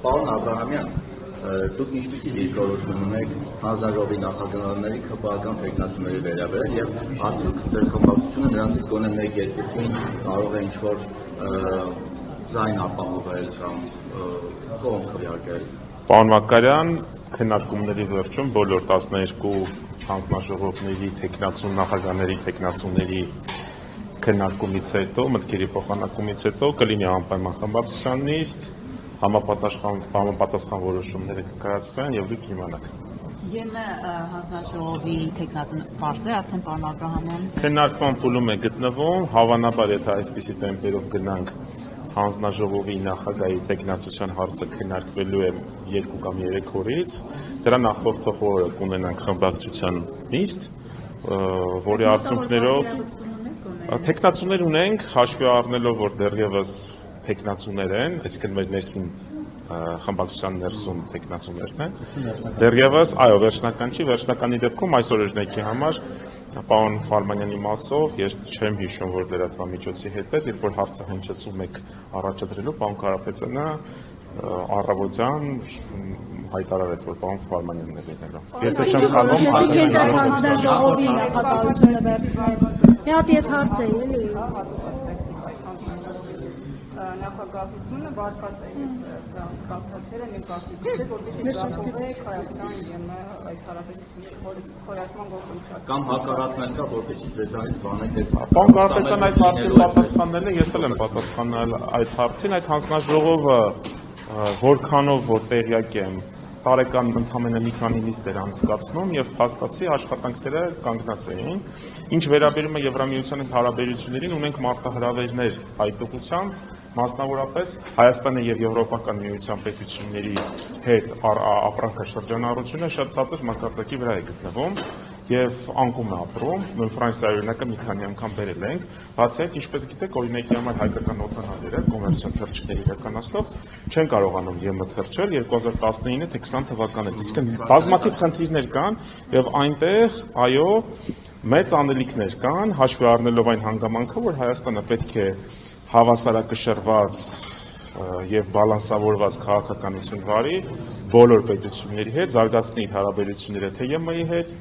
Պարոն Աբրահամյան, դուք ինչպիսի դիրքորոշում ունեք հանձնաժողովի նախագահների քպական տեխնացուների վերաբերյալ եւ արդյոք ձեր խմբակցությունը նրանցից գոնե մեկ երկուսին կարող է ինչ-որ ձայն ապահովել կամ կողմ քվեարկել։ Պարոն Մակարյան, քննարկումների վերջում բոլոր 12 հանձնաժողովների տեխնացու նախագահների տեխնացուների քննարկումից հետո, մտքերի փոխանակումից հետո կլինի անպայման խմբակցության նիստ, համապատասխան որոշումները կկայացվեն եւ դուք իմանաք։ ԵՄ հանձնաժողովի տեխնացուն բարձ է արդեն պարոն Աբրահամյան։ Քննարկման փուլում է գտնվում, հավանաբար եթե այսպիսի տեմպերով գնանք հանձնաժողովի նախագահի տեխնացության հարցը քննարկվելու է 2 կամ 3 օրից, դրա նախորդող օրը կունենանք խմբակցության նիստ, որի արդյունքներով տեխնացուներ ունենք, հաշվի առնելով, որ դեռևս տեխնացուներ են, այսինքն մեր ներքին խմբակցության ներսում տեխնացուներն են, դեռևս, այո, վերջնական չի, վերջնականի դեպքում այսօր օրինակի համար պարոն Ֆարմանյանի մասով ես չեմ հիշում, որ լրատվամիջոցի հետ էր, երբ որ հարցը հնչեցում եք առաջադրելու, պարոն Կարապետյանը առավոտյան հայտարարեց, որ պարոն Ֆարմանյանն է լինելու։ Ես չեմ սխալվում, հենց այդ հանձնաժողովի նախագահությունը վերցնել։ Մի հատ ես հարց էի, էլի։ Նախագահությունը վարկած է սրանք կապացել են կապիտալ, որովհետեւ դրախովեք Հայաստան ԵՄ այդ հարաբերությունների խորացման գործընթացը։ Կամ հակառակն կա, որպեսզի ձեզանից բանեք այդ։ Պարոն Կարապետյան այդ հարցին պատասխանել է, ես էլ եմ պատասխանել այդ հարցին, այդ հանձնաժողովը որքանով որ տեղյակ եմ, տարեկան ընդամենը մի քանի նիստեր անցկացնում եւ փաստացի աշխատանքները կանգնած էին։ Ինչ վերաբերում է Եվրամիության հետ հարաբերություններին, ունենք մարտահրավերներ այդ ուղղությամբ, մասնավորապես Հայաստանը եւ Եվրոպական միության պետությունների հետ ապրանքաշրջանառությունը շատ ցածր մակարդակի վրա է գտնվում եւ անկում է ապրում, նույն Ֆրանսիայի օրինակը մի քանի անգամ բերել ենք, բացի այդ, ինչպես գիտեք, օրինակի համար հայկական օդանավերը կոմերցիոն թռիչքներ իրականացնող չեն կարողանում ԵՄ թռչել 2019 թե 20 թվականից, իսկ բազմաթիվ խնդիրներ կան եւ այնտեղ, այո, մեծ անելիքներ կան, հաշվի առնելով այն հանգամանքը, որ Հայաստանը պետք է հավասարակշռված եւ բալանսավորված քաղաքականություն վարի բոլոր պետությունների հետ, զարգացնի իր հարաբերությունները թե ԵՄ-ի հետ,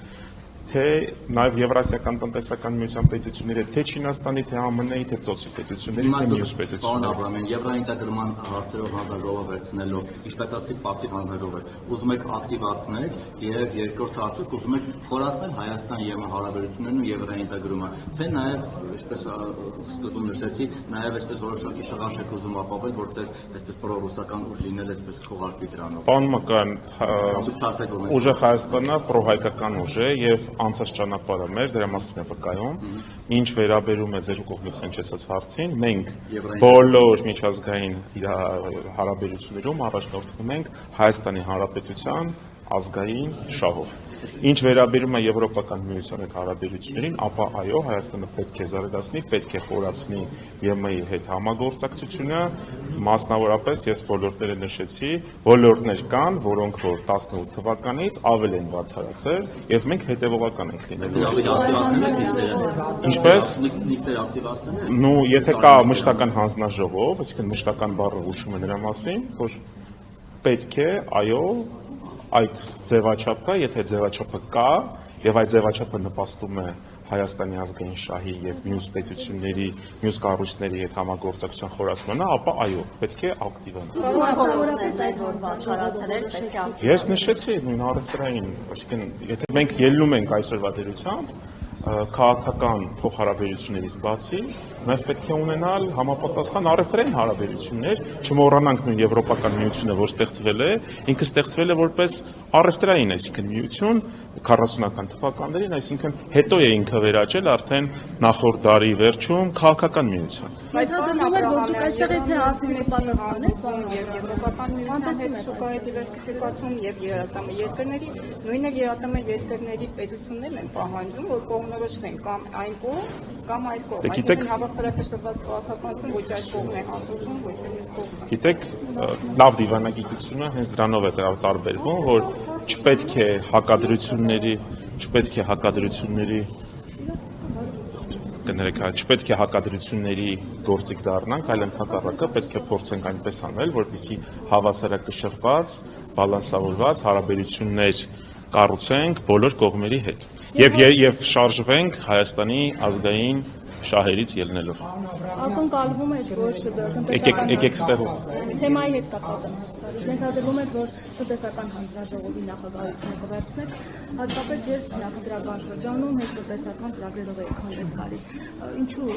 թե նաև Եվրասիական տնտեսական միության պետությունների հետ, թե Չինաստանի, թե ԱՄՆ-ի, թե Ծոցի պետությունների, թե մյուս պետությունների։ Պարոն Աբրահամյան, Եվրաինտեգրման հարցերով հանձնաժողովը վերցնելու, ինչպես ասի, պասիվ հանձնաժողով է, ուզում եք ակտիվացնել եւ երկրորդ հարցը ուզում եք խորացնել Հայաստան-ԵՄ հարաբերություններն ու Եվրաինտեգրումը, թե նաև, ինչպես սկզբում նշեցի, նաև այսպես որոշակի շղարշ եք ուզում ապահովել, որ ձեր այսպես պրոռուսական ուժ լինել այսպես խողարկվի դրանով։ Պարոն Մակարյան, ուժեղ Հայաստանը պրոհայկական ուժ է եւ անցած ճանապարհը մեր, դրա մասին է վկայում, ինչ վերաբերում է ձեր կողմից հնչեցած հարցին, մենք բոլոր միջազգային հարաբերություններում առաջնորդվում ենք Հայաստանի Հանրապետության ազգային շահով։ Ինչ վերաբերում է Եվրոպական միության հետ հարաբերություններին, ապա այո, Հայաստանը պետք է զարգացնի, պետք է խորացնի ԵՄ-ի հետ համագործակցությունը, մասնավորապես ես ոլորտները նշեցի, ոլորտներ կան, որոնք որ 18 թվականից ավել են վատթարացել եւ մենք հետեւողական ենք լինելու։ Ինչպես նիստեր ակտիվացնել։ Ну, եթե կա մշտական հանձնաժողով, այսինքն մշտական բառը հուշում է նրա մասին, որ պետք է, այո, այդ ձևաչափ կա, եթե ձևաչափը կա եւ այդ ձևաչափը նպաստում է Հայաստանի ազգային շահի եւ մյուս պետությունների, մյուս կառույցների հետ համագործակցության խորացմանը, ապա այո, պետք է ակտիվանալ։ Ես նշեցի նույն առևտրային, այսինքն եթե մենք ելնում ենք այսօրվա դերությամբ, քաղաքական փոխհարաբերություններից բացի, նաև պետք է ունենալ համապատասխան առևտրային հարաբերություններ, չմոռանանք նույն Եվրոպական միությունը, որ ստեղծվել է, ինքը ստեղծվել է որպես առևտրային, այսինքն միություն 40-ական թվականներին, այսինքն հետո է ինքը վերաճել արդեն նախորդ դարի վերջում քաղաքական միության։ Բայց հադրվում էր, որ դուք այստեղից է ասում եք պատասխանեք, եւ Եվրոպական միության հետ շուկայի դիվերսիֆիկացում եւ երատամի երկրների, նույնը երատամի երկրների պետություններն են պահանջում, որ կողմնորոշվեն կամ այն կողմ, կամ այս կողմ, այսինքն հավասարակշռված քաղաքականություն ոչ այս կողմն է հանդուրժում, ոչ այս կողմը։ Գիտեք, լավ դիվանագիտությունը հենց դրանով է տարբերվում, որ չպետք է հակադրությունների կներեք, չպետք է հակադրությունների գործիք դառնանք, այլ ընդհակառակը պետք է փորձենք այնպես անել, որպեսզի հավասարակշռված, բալանսավորված հարաբերություններ կառուցենք բոլոր կողմերի հետ եւ շարժվենք Հայաստանի ազգային շահերից ելնելով։ Ակնկալվում է, որ թեմայի հետ կապված հարցերից ենթադրվում է, որ տնտեսական հանձնաժողովի նախագահությունը կվերցնեք, հատկապես երբ նախընտրական շրջանում հետ տնտեսական ծրագրերով եք հանդես գալիս։ Ինչու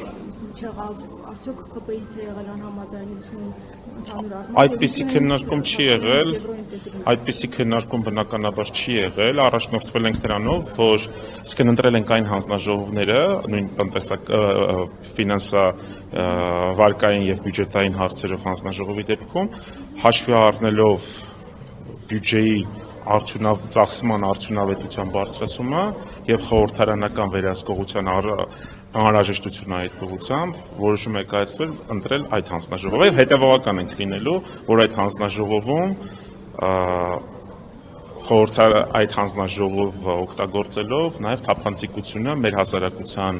չեղավ, արդյոք ԿՊ-ից է եղել անհամաձայնություն ընդհանուր առմամբ։ Այդպիսի քննարկում չի եղել, այդպիսի քննարկում բնականաբար չի եղել, առաջնորդվել ենք դրանով, որ իսկ ընտրել ենք այն հանձնաժողովները, նույն ֆինանսա վարկային եւ բյուջետային հարցերով հանձնաժողովի դեպքում հաշվի առնելով բյուջեի ծախսման արդյունավետության բարձրացումը եւ խորհրդարանական վերահսկողության անհրաժեշտությունը այդ ուղղությամբ որոշում է կայացվել ընտրել այդ հանձնաժողովը եւ հետեւողական ենք լինելու, որ այդ հանձնաժողովում այդ հանձնաժողովը օգտագործելով նաեւ թափանցիկությունը մեր հասարակության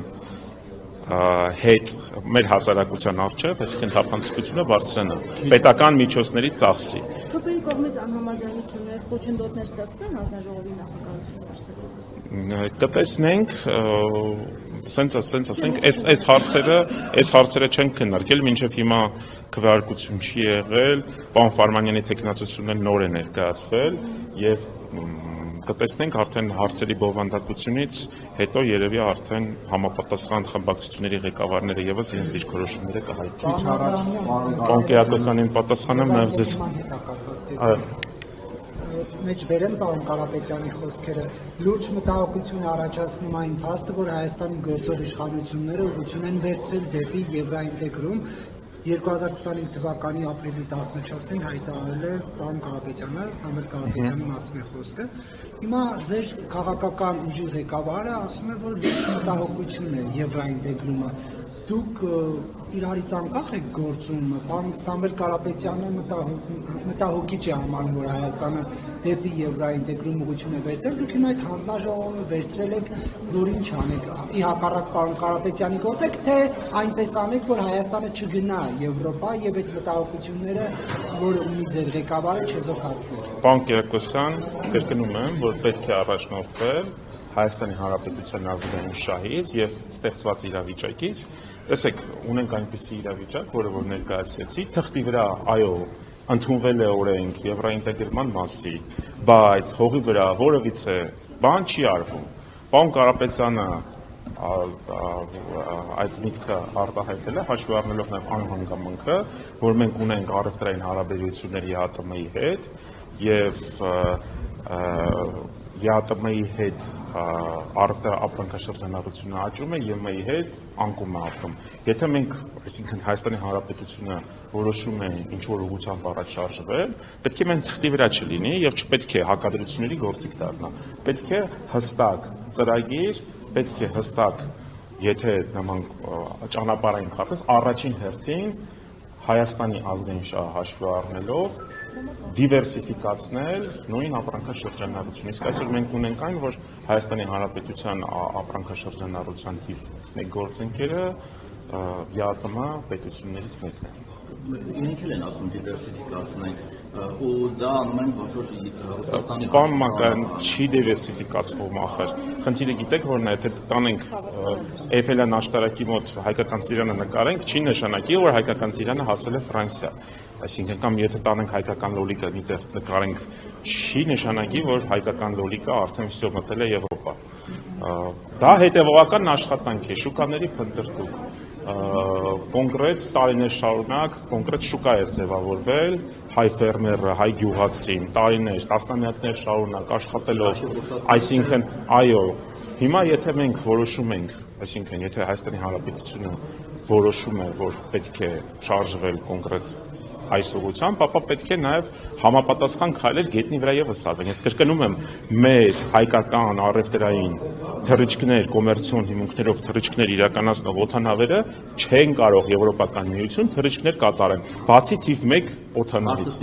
հետ մեր հասարակության առջև, այսինքն թափանցիկությունը բարձրանա պետական միջոցների ծախսի։ ԿՊ-ի կողմից անհամաձայնություններ, խոչընդոտներ ստեղծվեն հանձնաժողովի նախագահությունը։ Կտեսնենք, սենց ասենք, այս հարցերը չեն քննարկել, մինչև հիմա քվեարկություն չի եղել, պարոն Ֆարմանյանի թեկնածությունն նոր է ներկայացվել եւ կտեսնենք արդեն հարցերի բովանդակությունից հետո երևի արդեն համապատասխան խմբակցությունների ղեկավարները եւս իրենց դիրքորոշումները կհայտնեն։ Պարոն Կիրակոսյանին պատասխանեմ նաեւ ձեզ։ Մեջ բերեմ պարոն Կարապետյանի խոսքերը, լուրջ մտահոգություն առաջացնում այն փաստը, որ Հայաստանի գործող իշխանությունները ուղղություն են վերցրել դեպի եվրոինտեգրում 2025 թվականի ապրիլի 14-ին հայտարարել է պարոն Կարապետյանը, Սամվել Կարապետյանի մասին է խոսքը։ Հիմա ձեր քաղաքական ուժի ղեկավարը ասում է, որ լուրջ մտահոգություն է եվրոինտեգրումը։ Դուք իրարից անկախ եք գործում, պարոն Սամվել Կարապետյանը մտահոգիչ է համարում, որ Հայաստանը դեպի եվրոինտեգրում ուղղություն է վերցրել, դուք հիմա այդ հանձնաժողովը վերցրել եք, որ ինչ անեք, ի հակառակ պարոն Կարապետյանի գործեք, թե այնպես անեք, որ Հայաստանը չգնա Եվրոպա եւ այդ մտահոգությունները, որ ունի ձեր ղեկավարը, չեզոքացնի։ Պարոն Կիրակոսյան, կրկնում եմ, որ պետք է առաջնորդվել Հայաստանի Հանրապետության ազգային շահից եւ ստեղծված իրավիճակից։ Տեսեք, ունենք այնպիսի իրավիճակ, որը որ ներկայացրեցի, թղթի վրա, այո, ընդունվել է օրենք եվրոինտեգրման մասի, բայց հողի վրա որևիցե բան չի արվում։ Պարոն Կարապետյանը այդ միտքը արտահայտել է, հաշվի առնելով նաեւ անհանգամանքը, որ մենք ունենք առևտրային հարաբերություններ ԵԱՏՄ-ի հետ եւ ԵԱՏՄ-ի հետ ապրանքաշրջանառությունը աճում է եւ ՄԷ-ի հետ անկում է ապրում։ Եթե մենք, այսինքն Հայաստանի Հանրապետությունը որոշում է ինչ որ ուղղությամբ առաջ շարժվել, պետք է մենք թղթի վրա չլինի եւ չպետք է հակադրությունների գործիք դառնա։ Պետք է հստակ ծրագիր, պետք է հստակ, եթե նման ճանապարհային քարտեզ առաջին հերթին Հայաստանի ազգային շահը հաշվի առնելով դիվերսիֆիկացնել նույն ապրանքաշրջանառությունը։ Իսկ այսօր մենք ունենք այն, որ Հայաստանի Հանրապետության ապրանքաշրջանառության թիվ մեկ գործընկերը ԵԱՏՄ պետություններից մեկն է։ Ինքն էլ են ասում դիվերսիֆիկացնենք, ու դա անում են ոչ որ Ռուսաստանի Պարոն Մակարյան, չի դիվերսիֆիկացվում ախր։ Խնդիրը գիտեք որն է, եթե տանենք Էյֆելյան աշտարակի մոտ հայկական ծիրանը նկարենք, չի նշանակի, որ հայկական ծիրանը հասել է Ֆրանսիա։ Այսինքն կամ եթե տանենք հայկական լոլիկը միտեղ նկարենք, չի նշանակի, որ հայկական լոլիկը արդեն վсё մտել է Եվրոպա։ Դա հետևողական աշխատանք է, շուկաների փնտրտուք։ Կոնկրետ տարիներ շարունակ կոնկրետ շուկա էր ձևավորվել, հայ ֆերմերը, հայ գյուղացին, տարիներ, տասնամյակներ շարունակ աշխատելով, այսինքն, այո, հիմա եթե մենք որոշում ենք, այսինքն, եթե Հայաստանի Հանրապետությունը որոշում է, որ պետք է շարժվել կոնկրետ այս ուղղությամբ, ապա պետք է նաև համապատասխան քայլեր գետնի վրա եւս արվեն։ Ես կրկնում եմ, մեր հայկական առևտրային թռիչքներ, կոմերցիոն հիմունքներով թռիչքներ իրականացնող օդանավերը չեն կարող Եվրոպական միություն թռիչքներ կատարեն, բացի թիվ 1 օդանավից,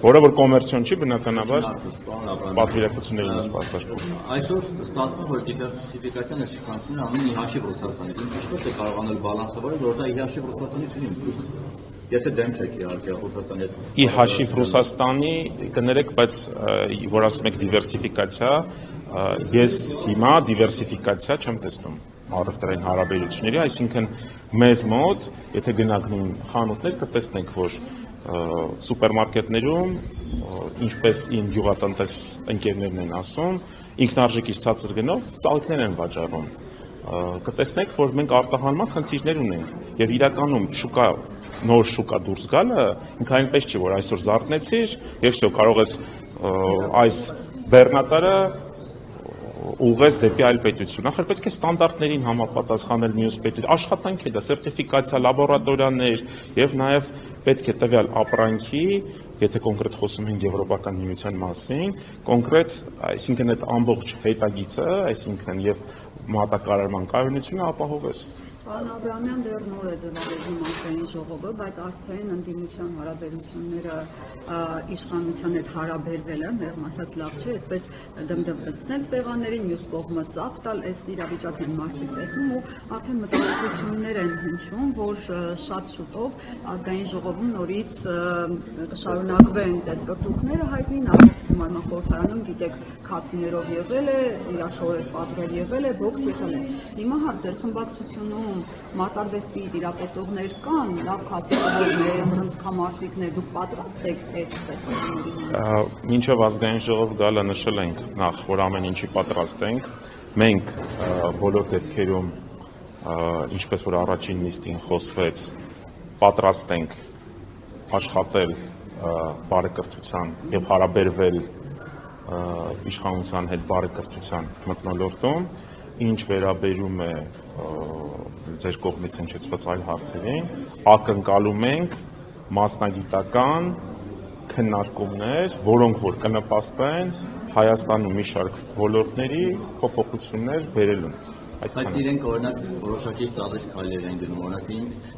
որը որ կոմերցիոն չի, բնականաբար պատվիրակությունների ունի սպասարկում։ Այսօր ստացվում է, որ դիվերսիֆիկացիան իշխանությունները անում են ի հաշիվ Ռուսաստանից, ինչպես է կարողանալ բալանսավորել, որ դա ի հաշիվ Ռուսաստանի չի։ Եթե դեմ չեք իհարկե Ռուսաստանի հետ։ Ի հաշիվ Ռուսաստանի կներեք, բայց որ ասում եք դիվերսիֆիկացիա, ես հիմա դիվերսիֆիկացիա չեմ տեսնում առևտրային հարաբերությունների, այսինքն մեզ մոտ, եթե գնանք նույն խանութներ, կտեսնենք, որ սուպերմարկետներում, ինչպես իմ գյուղատնտես ընկերներն են ասում, ինքնարժեքից ցածր գնով ծաղիկներ են վաճառում։ Կտեսնեք, որ մենք արտահանման խնդիրներ ունենք եւ իրականում նոր շուկա դուրս գալը ինքը այնպես չի, որ այսօր զարթնեցիր եւ всё կարող ես այս բեռնատարը ուղղես դեպի այլ պետություն։ Նախ պետք է ստանդարտներին համապատասխանել մյուս պետություն, աշխատանք է դա, սերտիֆիկացիա, լաբորատորիաներ եւ նաեւ պետք է տվյալ ապրանքի, եթե կոնկրետ խոսում ենք Եվրոպական միության մասին, կոնկրետ, այսինքն այդ ամբողջ հետագիծը, այսինքն եւ մատակարարման կայունությունը ապահովես։ Պարոն Աբրամյան դեռ նոր է ձևավորվում ազգային ժողովը, բայց արդեն ընդդիմության հարաբերությունները իշխանության հետ հարաբերվելը, մեղմ ասած լավ չէ, այսպես դմդմեցնել սեղաններին, մյուս կողմը ծափ տալ, այս իրավիճակին մարդիկ տեսնում ու արդեն մտահոգություններ են հնչում, որ շատ շուտով ազգային ժողովում նորից կշարունակվեն այս կրթությունները հայտնի նախորդ խորհրդարանում, գիտեք, քացիներով եղել է, իրաշորեր պատրել եղել է, բոքս եղել է։ Հիմա հարց ձեր խմբակցությունում մարտարվեստի տիրապետողներ կան, լավ քացիներներ, բռնցքամարտիկներ, դուք պատրաստ եք այդպես անելու։ Մինչև ազգային ժողով գալը նշել ենք նախ, որ ամեն ինչի պատրաստ ենք։ Մենք բոլոր դեպքերում, ինչպես որ առաջին նիստին խոսվեց, պատրաստ ենք աշխատել բարեկրթության եւ հարաբերվել իշխանության հետ բարեկրթության մթնոլորտում, ինչ վերաբերում է ձեր կողմից հնչեցված այլ հարցերին, ակնկալում ենք մասնագիտական քննարկումներ, որոնք որ կնպաստեն Հայաստանում մի շարք ոլորտների փոփոխություններ բերելուն։ Բայց իրենք օրինակ որոշակի սադրիչ քայլեր են գնում, օրինակ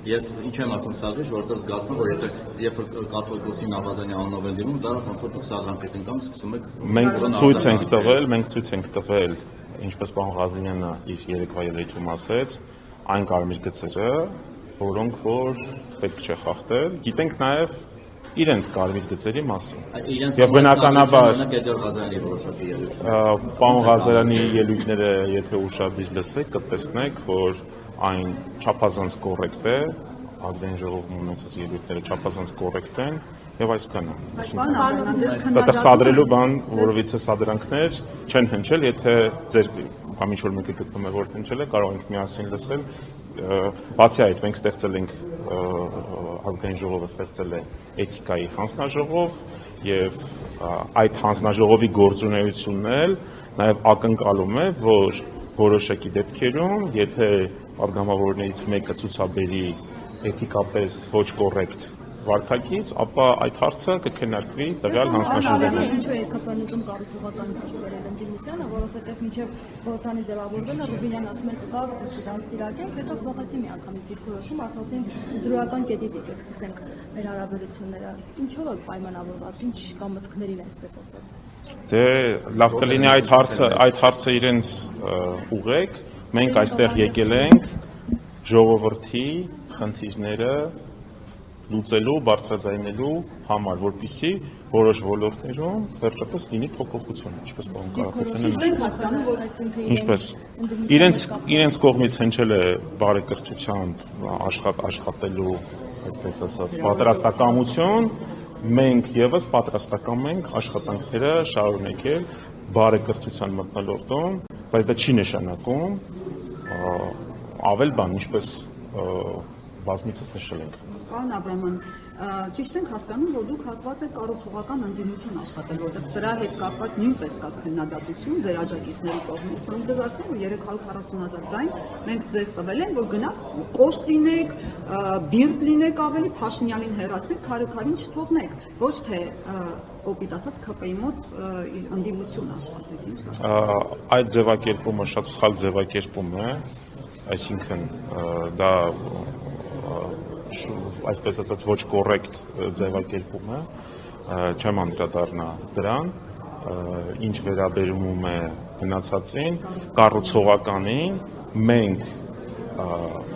եւ ինչ եմ ասում սադրիչ, որտեղ զգացվում որ եթե կաթողիկոսի Նավազյանի անունով են դիմում, դա ոնց որ սադրանք են կամ սկսում եք։ Մենք ցույց ենք տվել, ինչպես պարոն Ղազարյանը իր երեկվա ելույթում ասեց, այն կարմիր գծերը, որոնք որ պետք չէ խախտել, գիտենք նաեւ իրենց կարմիր գծերի մասին։ Եվ բնականաբար պարոն Ղազարյանի ելույթները, եթե ուշադիր լսեք, կտեսնեք, որ այն չափազանց կոռեկտ է, ազգային ժողովում ունեցած ելույթները չափազանց կոռեկտ են եւ այսքանը։ Դա սադրելու բան, որովից է սադրանքներ չեն հնչել, եթե ձեր կամ ինչ-որ մեկը գտնում է, որ հնչել է, կարող ենք միասին լսել։ Բացի այդ, մենք ստեղծել ենք ազգային ժողովը ստեղծել է էթիկայի հանձնաժողով եւ այդ հանձնաժողովի գործունեությունն էլ նաեւ ակնկալում է, որ որոշակի դեպքերում, եթե падգամավորներից մեկը ցուցաբերի էթիկապես ոչ կոռեկտ վարքագիծ, ապա այդ հարցը կքննարկվի տվյալ հանձնաժողովում։ Ինչու է ԿՊՆ-ում կառուցողական քաշ բերել ընդդիմությանը, որովհետև մինչև խորհրդանի ձևավորվելը Ռուբինյանն ասում էր կգա դրանց տիրակենք, հետո փոխեցի միանգամից դիրքորոշում, ասացին զրոյական կետից եկեք սկսենք մեր հարաբերությունները։ Ինչով է պայմանավորված, ինչ կա մտքներին, այսպես ասած։ Դե լավ կլինի այդ հարցը իրենց ուղեք, մենք այստեղ եկել ենք ժողովրդի խնդիրները լուծելու, բարձրաձայնելու համար, որպեսզի որոշ ոլորտներում վերջապես լինի փոփոխություն, ինչպես պարոն Կարապետյանը ինչպես իրենց կողմից հնչել է բարեկրթության աշխատելու, այսպես ասած, պատրաստակամություն, մենք եւս պատրաստական ենք աշխատանքները շարունակել բարեկրթության մթնոլորտում, բայց դա չի նշանակում ավել բան, ինչպես բազմիցս նշել ենք։ Պարոն Աբրամյան, ճիշտ ենք հասկանում, որ դուք հակված եք կառուցողական ընդդիմություն աշխատել, որտեղ սրա հետ կապված նույնպես կա քննադատություն ձեր աջակիցների կողմից, որոնք դες ասում են 340,000 ձայն մենք ձեզ տվել են, որ գնաք կոշտ լինեք, բիրտ լինեք ավելի, Փաշինյանին հեռացնեք, քարը քարին չթողնեք, ոչ թե կոպիտ ասած ՔՊ-ի մոտ ընդդիմություն աշխատեք, ինչ կասեք։ Այդ ձևակերպումը շատ սխալ ձևակերպում է, այսինքն դա այսպես ասած ոչ կոռեկտ ձևակերպում է, չեմ անդրադառնա դրան, ինչ վերաբերում է գնացածին, կառուցողականին, մենք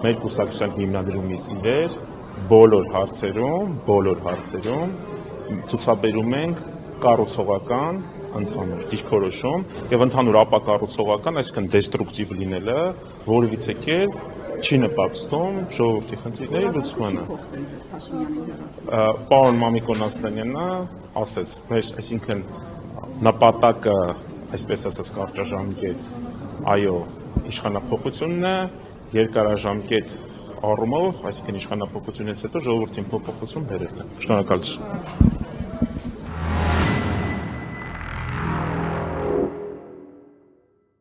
մեր կուսակցության հիմնադրումից ի վեր բոլոր հարցերում ցուցաբերում ենք կառուցողական ընդհանուր դիրքորոշում եւ ընդհանուր ապակառուցողական, այսինքն դեստրուկտիվ լինելը որևիցե կերպ չի նպաստում ժողովրդի խնդիրների լուծմանը։ Պարոն Մամիկոն Աստանյանը ասեց, այսինքն նպատակը, այսպես ասած, կարճաժամկետ, այո, իշխանափոխությունն է, երկարաժամկետ առումով, այսինքն իշխանափոխությունից հետո ժողովրդին փոփոխություն բերելն է։ Շնորհակալություն։